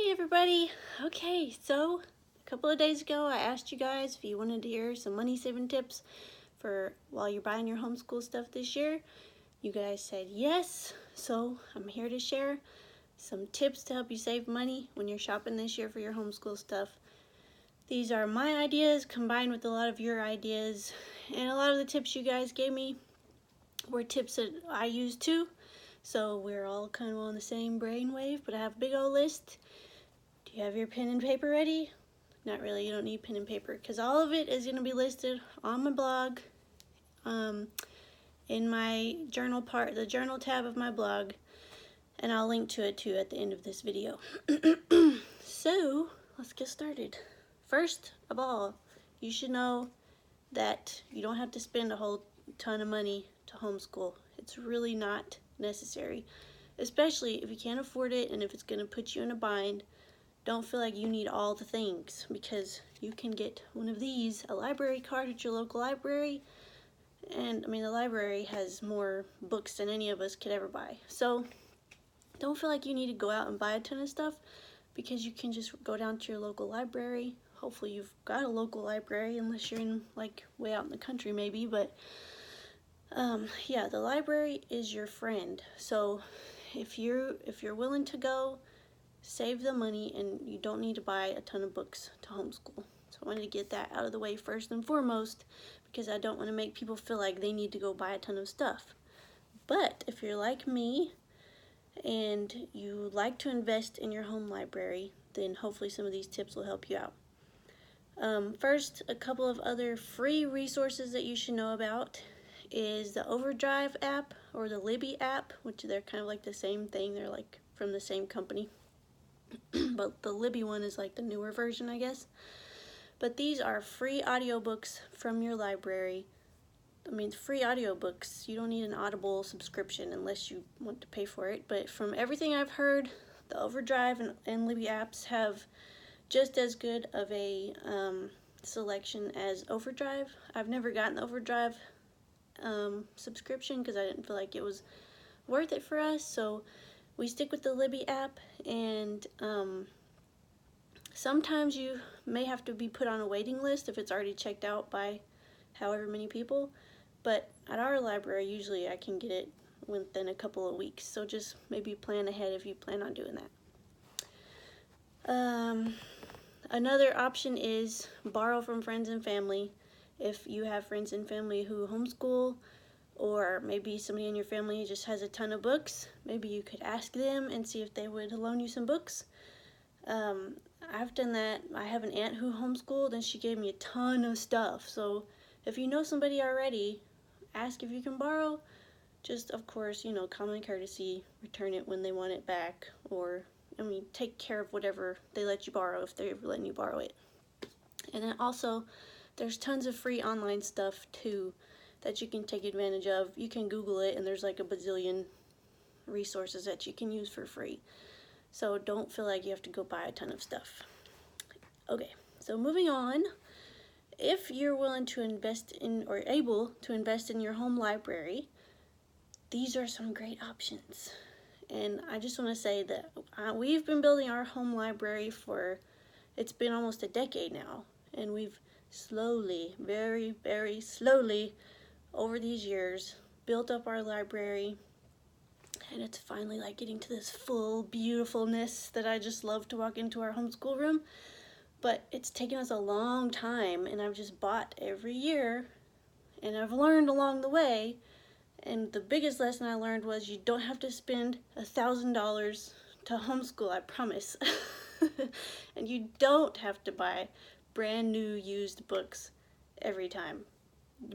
Hey everybody! Okay, so a couple of days ago I asked you guys if you wanted to hear some money saving tips for while you're buying your homeschool stuff this year. You guys said yes, so I'm here to share some tips to help you save money when you're shopping this year for your homeschool stuff. These are my ideas combined with a lot of your ideas, and a lot of the tips you guys gave me were tips that I use too. So we're all kind of on the same brainwave, but I have a big old list. Do you have your pen and paper ready? Not really, you don't need pen and paper because all of it is going to be listed on my blog, in my journal part, the journal tab of my blog, and I'll link to it too at the end of this video. So, let's get started. First of all, you should know that you don't have to spend a whole ton of money to homeschool. It's really not necessary, especially if you can't afford it and if it's going to put you in a bind. Don't feel like you need all the things, because you can get one of these, a library card at your local library, and I mean the library has more books than any of us could ever buy. So don't feel like you need to go out and buy a ton of stuff, because you can just go down to your local library. Hopefully you've got a local library, unless you're in like way out in the country maybe, but yeah, the library is your friend. So if you're willing to go, save the money, and you don't need to buy a ton of books to homeschool. So I wanted to get that out of the way first and foremost, because I don't want to make people feel like they need to go buy a ton of stuff. But if you're like me and you like to invest in your home library, then hopefully some of these tips will help you out. First, a couple of other free resources that you should know about is the Overdrive app or the Libby app, which they're kind of like the same thing. They're like from the same company. But the Libby one is like the newer version, I guess. But these are free audiobooks from your library. I mean, free audiobooks. You don't need an Audible subscription unless you want to pay for it. But from everything I've heard, the Overdrive and Libby apps have just as good of a selection as Overdrive. I've never gotten the Overdrive subscription because I didn't feel like it was worth it for us. So we stick with the Libby app, and sometimes you may have to be put on a waiting list if it's already checked out by however many people, but at our library usually I can get it within a couple of weeks, so just maybe plan ahead if you plan on doing that. Another option is borrow from friends and family. If you have friends and family who homeschool, or maybe somebody in your family just has a ton of books, maybe you could ask them and see if they would loan you some books. I've done that. I have an aunt who homeschooled, and she gave me a ton of stuff. So if you know somebody already, ask if you can borrow. Just, of course, you know, common courtesy, return it when they want it back, or, I mean, take care of whatever they let you borrow if they're ever letting you borrow it. And then also, there's tons of free online stuff too that you can take advantage of. You can Google it, and there's like a bazillion resources that you can use for free. So don't feel like you have to go buy a ton of stuff. Okay, so moving on. If you're willing to invest in, or able to invest in your home library, these are some great options. And I just want to say that we've been building our home library it's been almost a decade now, and we've slowly, very, very slowly, over these years, built up our library, and it's finally like getting to this full beautifulness that I just love to walk into our homeschool room. But it's taken us a long time, and I've just bought every year, and I've learned along the way. And the biggest lesson I learned was you don't have to spend $1,000 to homeschool, I promise. And you don't have to buy brand new used books every time.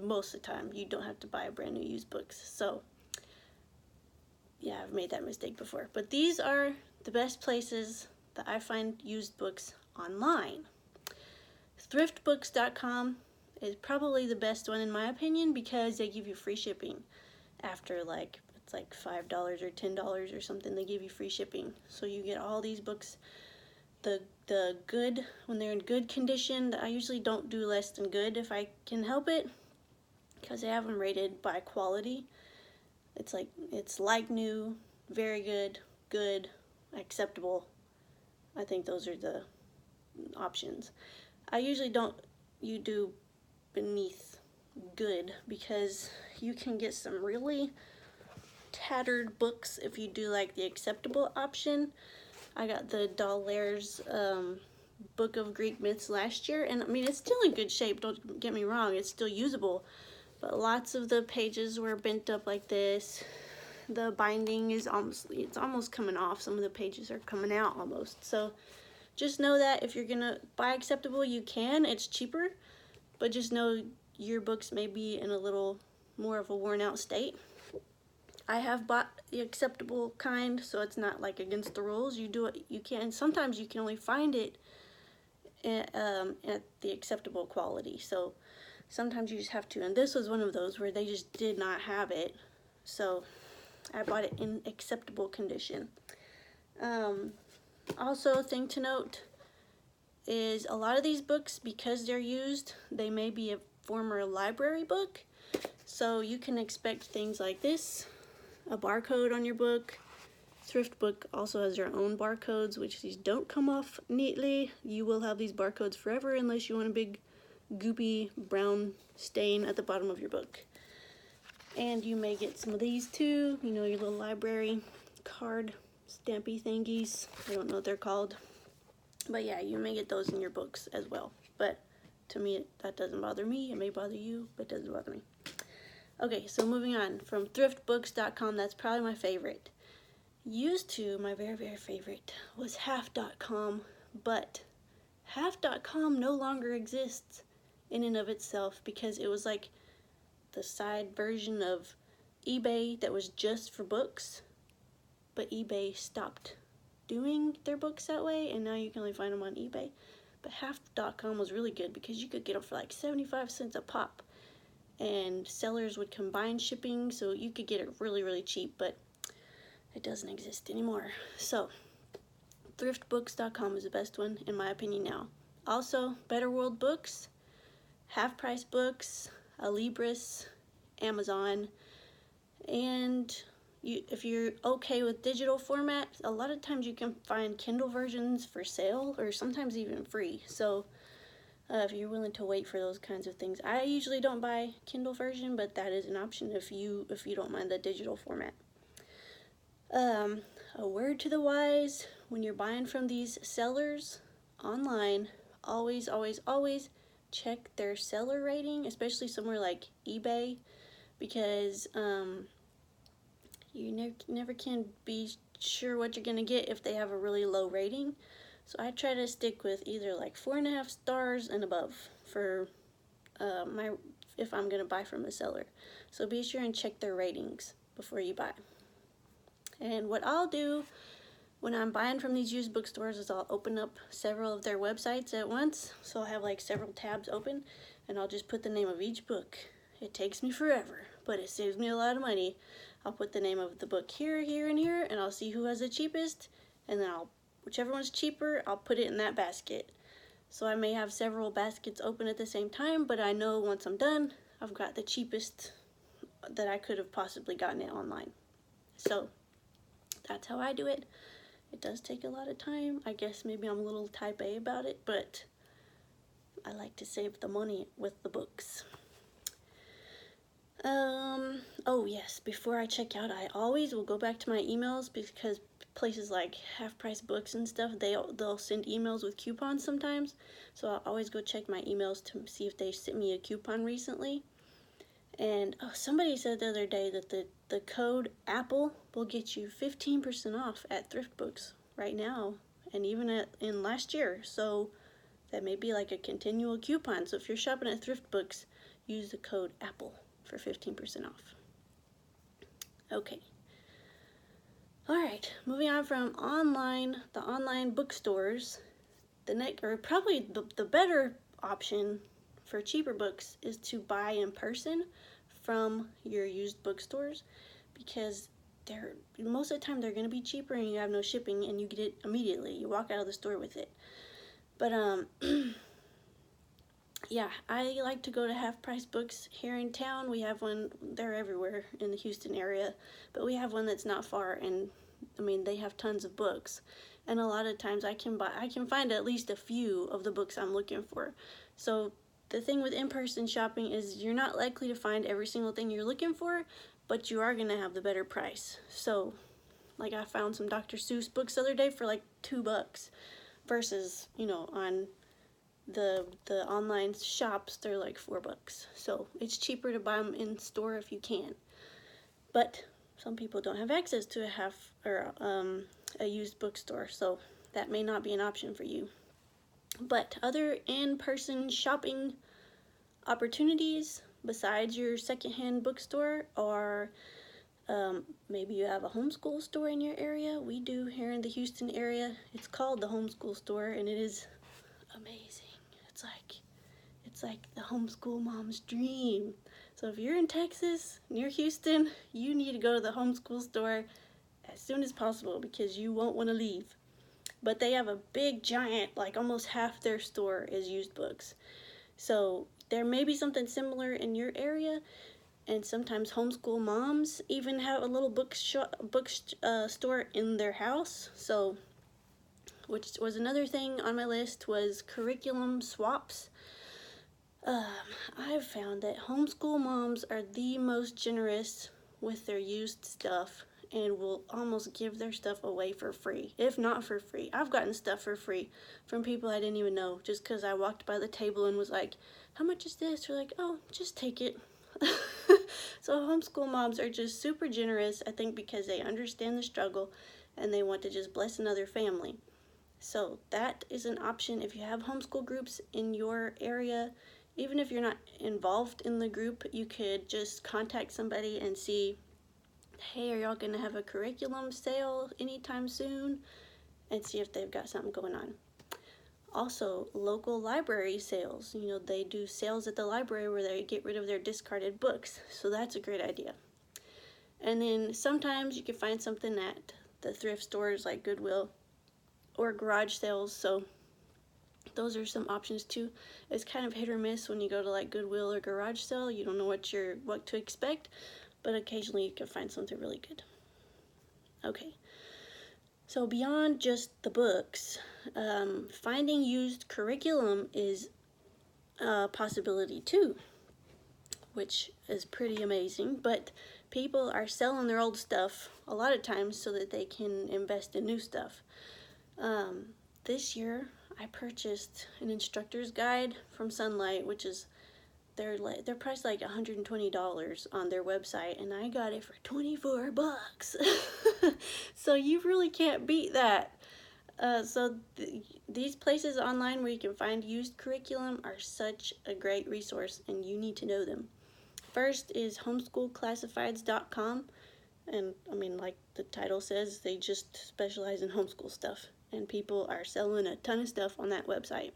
Most of the time, you don't have to buy brand new used books. So yeah, I've made that mistake before. But these are the best places that I find used books online. Thriftbooks.com is probably the best one in my opinion, because they give you free shipping. After it's like $5 or $10 or something, they give you free shipping. So you get all these books, the good, when they're in good condition. I usually don't do less than good if I can help it, because they have them rated by quality. It's like new, very good, good, acceptable, I think those are the options. I usually don't do beneath good because you can get some really tattered books if you do like the acceptable option. I got the Dolaire's Book of Greek Myths last year, and I mean, it's still in good shape, don't get me wrong, it's still usable, but lots of the pages were bent up like this. The binding is almost coming off. Some of the pages are coming out almost. So just know that if you're gonna buy acceptable, you can. It's cheaper, but just know your books may be in a little more of a worn out state. I have bought the acceptable kind, so it's not like against the rules. You do it, you can. Sometimes you can only find it at the acceptable quality. So sometimes you just have to. And this was one of those where they just did not have it. So I bought it in acceptable condition. Also, a thing to note is a lot of these books, because they're used, they may be a former library book. So you can expect things like this, a barcode on your book. Thrift book also has their own barcodes, which these don't come off neatly. You will have these barcodes forever unless you want a big goopy brown stain at the bottom of your book. And you may get some of these too, you know, your little library card stampy thingies. I don't know what they're called. But yeah, you may get those in your books as well. But to me, that doesn't bother me. It may bother you, but it doesn't bother me. Okay, so moving on. From thriftbooks.com, that's probably my favorite. Used to, my very, very favorite was half.com, but half.com no longer exists in and of itself because it was like the side version of eBay that was just for books, but eBay stopped doing their books that way, and now you can only find them on eBay. But half.com was really good because you could get them for like 75 cents a pop, and sellers would combine shipping, so you could get it really, really cheap, but it doesn't exist anymore. So thriftbooks.com is the best one in my opinion now. Also, Better World Books, Half Price Books, Alibris, Amazon, and if you're okay with digital format, a lot of times you can find Kindle versions for sale or sometimes even free. So if you're willing to wait for those kinds of things, I usually don't buy Kindle version, but that is an option if you don't mind the digital format. A word to the wise: when you're buying from these sellers online, always, always, always check their seller rating, especially somewhere like eBay, because you never can be sure what you're gonna get if they have a really low rating. So I try to stick with either like 4.5 stars and above for if I'm gonna buy from a seller. So be sure and check their ratings before you buy. And what I'll do when I'm buying from these used bookstores is I'll open up several of their websites at once. So I'll have like several tabs open, and I'll just put the name of each book. It takes me forever, but it saves me a lot of money. I'll put the name of the book here, here, and here, and I'll see who has the cheapest, and then whichever one's cheaper, I'll put it in that basket. So I may have several baskets open at the same time, but I know once I'm done, I've got the cheapest that I could have possibly gotten it online. So that's how I do it. It does take a lot of time. I guess maybe I'm a little type A about it, but I like to save the money with the books. Oh yes, before I check out, I always will go back to my emails, because places like Half Price Books and stuff, they'll send emails with coupons sometimes. So I'll always go check my emails to see if they sent me a coupon recently. And somebody said the other day that the code APPLE will get you 15% off at Thrift Books right now, and even in last year. So that may be like a continual coupon. So if you're shopping at Thrift Books, use the code APPLE for 15% off. Okay. Alright, moving on from the online bookstores, probably the better option for cheaper books is to buy in person from your used bookstores, because most of the time they're going to be cheaper and you have no shipping and you get it immediately. You walk out of the store with it. But yeah, I like to go to Half Price Books here in town. We have one, they're everywhere in the Houston area, but we have one that's not far, and I mean, they have tons of books. and a lot of times I can find at least a few of the books I'm looking for. So the thing with in-person shopping is you're not likely to find every single thing you're looking for, but you are going to have the better price. So like I found some Dr. Seuss books the other day for like $2 versus, you know, on the online shops they're like $4. So it's cheaper to buy them in store if you can. But some people don't have access to a used bookstore, so that may not be an option for you. But other in-person shopping opportunities besides your secondhand bookstore are maybe you have a homeschool store in your area. We do here in the Houston area. It's called the Homeschool Store, and it is amazing. It's like the homeschool mom's dream. So if you're in Texas, near Houston, you need to go to the Homeschool Store as soon as possible because you won't want to leave. But they have a big giant, like almost half their store is used books. So there may be something similar in your area, and sometimes homeschool moms even have a little bookstore in their house. So, which was another thing on my list, was curriculum swaps. I've found that homeschool moms are the most generous with their used stuff and will almost give their stuff away for free, if not for free. I've gotten stuff for free from people I didn't even know just because I walked by the table and was like, how much is this? They're like, oh, just take it. So homeschool moms are just super generous, I think, because they understand the struggle and they want to just bless another family. So that is an option if you have homeschool groups in your area. Even if you're not involved in the group, you could just contact somebody and see, hey, are y'all going to have a curriculum sale anytime soon? And see if they've got something going on. Also, local library sales. You know, they do sales at the library where they get rid of their discarded books. So that's a great idea. And then sometimes you can find something at the thrift stores like Goodwill or garage sales. So those are some options too. It's kind of hit or miss when you go to like Goodwill or garage sale. You don't know what to expect, but occasionally you can find something really good. Okay, so beyond just the books, finding used curriculum is a possibility too, which is pretty amazing. But people are selling their old stuff a lot of times so that they can invest in new stuff. This year I purchased an instructor's guide from Sunlight, which is they're priced like $120 on their website, and I got it for $24. So you really can't beat that. These places online where you can find used curriculum are such a great resource, and you need to know them. First is homeschoolclassifieds.com, and I mean, like the title says, they just specialize in homeschool stuff, and people are selling a ton of stuff on that website.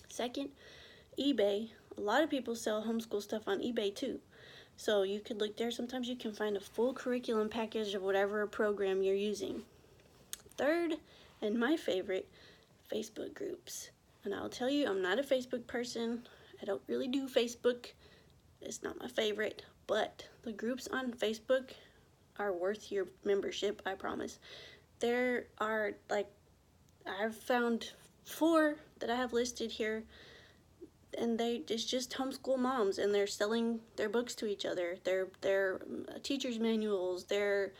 Second, eBay. A lot of people sell homeschool stuff on eBay too. So you could look there. Sometimes you can find a full curriculum package of whatever program you're using. Third, and my favorite, Facebook groups. And I'll tell you, I'm not a Facebook person. I don't really do Facebook. It's not my favorite. But the groups on Facebook are worth your membership, I promise. There are, like, I've found 4 that I have listed here, and it's just homeschool moms, and they're selling their books to each other. They're teachers' manuals. They're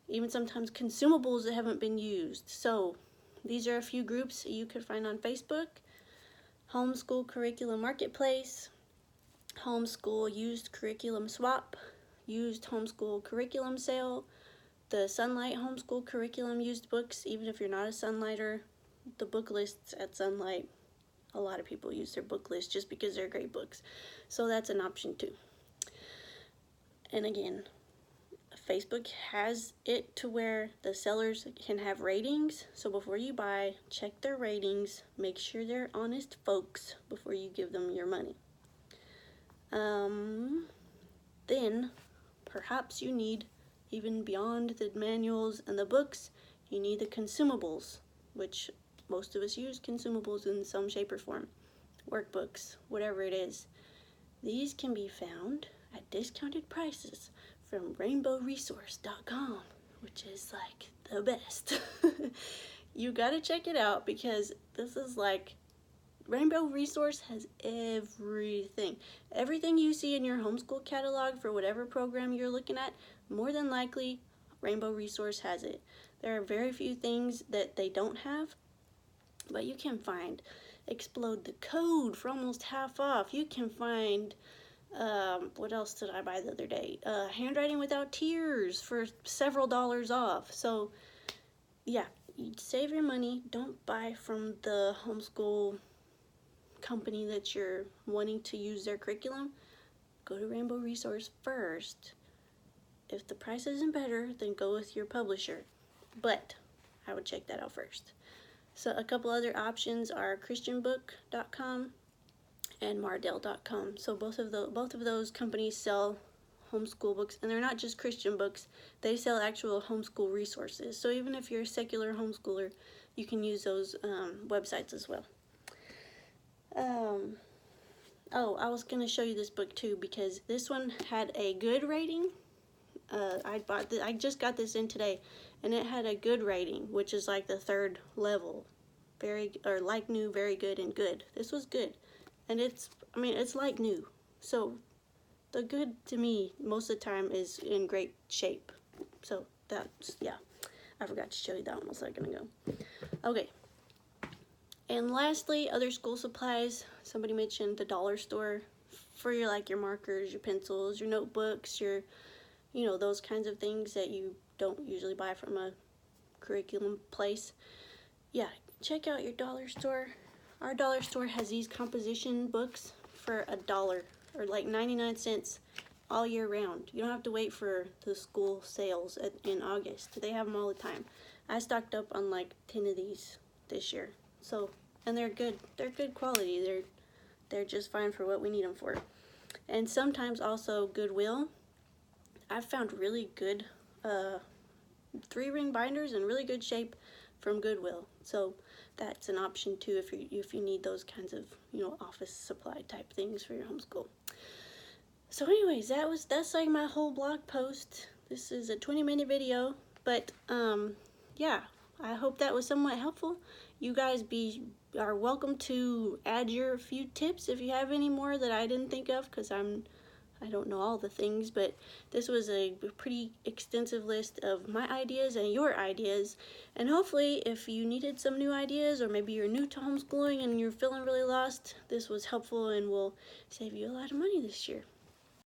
even sometimes consumables that haven't been used. So these are a few groups you could find on Facebook. Homeschool Curriculum Marketplace, Homeschool Used Curriculum Swap, Used Homeschool Curriculum Sale, the Sunlight Homeschool Curriculum Used Books. Even if you're not a Sunlighter, the book lists at Sunlight, a lot of people use their book list just because they're great books. So that's an option too. And again, Facebook has it to where the sellers can have ratings. So before you buy, check their ratings. Make sure they're honest folks before you give them your money. Then perhaps you need, even beyond the manuals and the books, you need the consumables, which most of us use consumables in some shape or form. Workbooks, whatever it is. These can be found at discounted prices from rainbowresource.com, which is like the best. You gotta check it out because this is like, Rainbow Resource has everything. Everything you see in your homeschool catalog for whatever program you're looking at, more than likely Rainbow Resource has it. There are very few things that they don't have, but you can find Explode the Code for almost half off. You can find, what else did I buy the other day? Handwriting Without Tears for several dollars off. So yeah, you save your money. Don't buy from the homeschool company that you're wanting to use their curriculum. Go to Rainbow Resource first. If the price isn't better, then go with your publisher. But I would check that out first. So a couple other options are christianbook.com and mardell.com. So both of those companies sell homeschool books, and they're not just Christian books. They sell actual homeschool resources. So even if you're a secular homeschooler, you can use those websites as well. Oh, I was going to show you this book too because this one had a good rating. I just got this in today, and it had a good rating, which is like the third level. Like new, very good, and good. This was good. And it's like new. So the good to me most of the time is in great shape. So that's, yeah. I forgot to show you that one a second ago. Okay. And lastly, other school supplies. Somebody mentioned the dollar store for your markers, your pencils, your notebooks, your, those kinds of things that you don't usually buy from a curriculum place. Yeah, check out your dollar store. Our dollar store has these composition books for $1 or like 99 cents all year round. You don't have to wait for the school sales in August. They have them all the time. I stocked up on like 10 of these this year. So, and they're good. They're good quality. They're just fine for what we need them for. And sometimes also Goodwill. I've found really good 3-ring binders in really good shape from Goodwill. So that's an option too if you need those kinds of office supply type things for your homeschool. So anyways, that's like my whole blog post. This is a 20-minute video, but yeah, I hope that was somewhat helpful. You guys are welcome to add your few tips if you have any more that I didn't think of, because I don't know all the things, but this was a pretty extensive list of my ideas and your ideas. And hopefully if you needed some new ideas, or maybe you're new to homeschooling and you're feeling really lost, this was helpful and will save you a lot of money this year.